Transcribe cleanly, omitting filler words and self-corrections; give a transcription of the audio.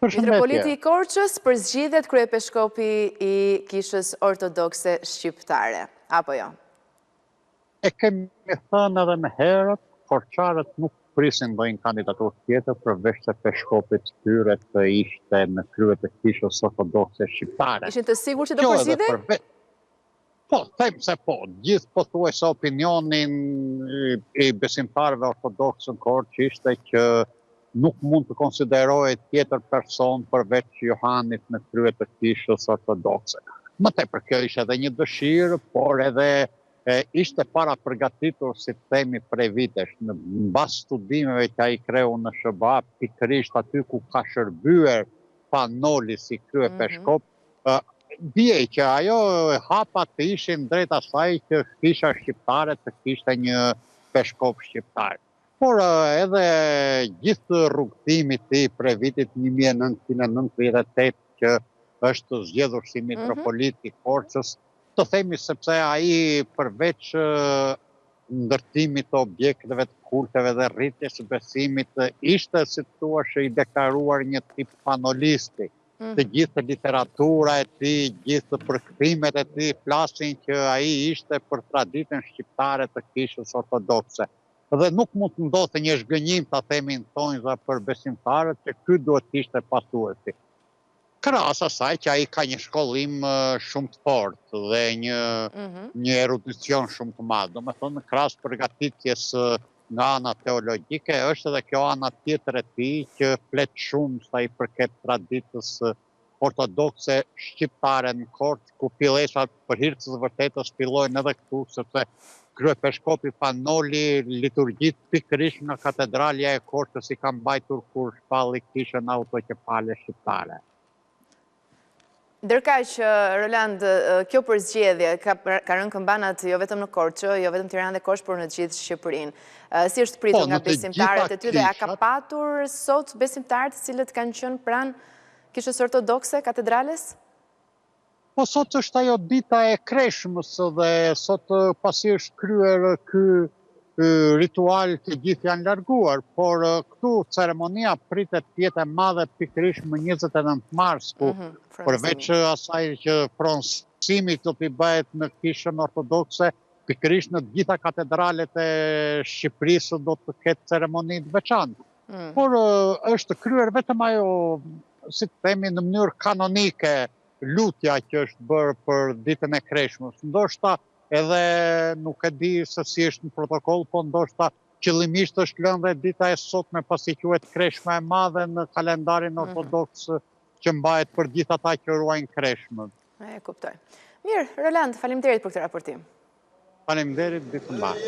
Mitropoliti i Korçës përzgjidhet kryepeshkopi i Kishës Ortodokse Shqiptare, apo jo? E kemi thënë edhe më herët, korçarët nuk prisin bëjnë kandidaturë tjetër përveç se peshkopit tyre të ishte në krye të Kishës Ortodokse Shqiptare. Ishin të sigurt që do përzgjidhej? Po, them se po, gjithë pothuajse opinionin i besimtarëve ortodoksë në Korçë ishte që nuk mund të konsiderohet tjetër person përveç Johanit në krye të Kishës Ortodokse. Më tepër kjo ishte edhe një dëshirë, por edhe ishte para përgatitur, si të themi, prej vitesh. Në bas studimeve që ai kreu në SBA, pikërisht aty ku ka shërbyer Panoli si kryepeshkop, dije që ajo hapat të ishin drejt asaj që Kisha Shqiptare të kishte një peshkop shqiptar. Por edhe gjithë rrugtimi i prej vitit 1998 që është zgjedhur si mitropolit i Korçës, të themi sepse ai përveç ndërtimit të objekteve të kulteve dhe rritjes së besimit ishte, si thua, i deklaruar një tip panolisti. Të gjithë literatura e tij, gjithë përkthimet e tij flasin që ai ishte për traditën shqiptare të Kishës Ortodokse. Dhe nuk mund të ndodhte një zhgënjim, ta themi në thonjza për besimtarët, që ky duhet të ishte pasuesi. Krahas asaj që ai ka një shkollim shumë të fortë dhe një erudicion shumë të madh. Domethënë, krahas përgatitjes nga ana teologjike, është edhe kjo ana tjetër e tij që flet shumë sa i përket traditës ortodokse shqiptare në Korçë, ku fillesat për hir të vërtetës fillojnë edhe këtu, sepse kryepeshkopi Panoli liturgjitë pikërisht nga katedralja e Korçës i ka mbajtur kur shpalli kishën autokefale shqiptare. Ndërkaq, Roland, kjo përzgjedhje ka rënë këmbanat jo vetëm në Korçë, jo vetëm Tiranë dhe Korçë, por në gjithë Shqipërinë. Si është pritur nga besimtarët e tyre? A ka patur sot besimtarët të cilët kanë qenë pranë Kishës Ortodokse, katedrales? Po sot është ajo dita e Kreshmës dhe sot pasi është kryer ky ritual të gjithë janë larguar, por këtu ceremonia pritet të jetë e madhe pikërisht më 29 mars, ku përveç asaj që pronësimi do t'i bëhet në Kishën Ortodokse, pikërisht në të gjitha katedralet e Shqipërisë do të ketë ceremoni të veçantë. Por është kryer vetëm ajo, si të themi, në mënyrë kanonike, lutja që është bërë për ditën e Kreshmës. Ndoshta edhe nuk e di se si është në protokoll, po ndoshta qëllimisht është lënë dhe dita e sotme pasi quhet Kreshma e Madhe në kalendarin ortodoks që mbahet për gjithë ata që ruajnë Kreshmën. E kuptoj. Mirë, Roland, faleminderit për këtë raportim. Faleminderit, ditë mbarë.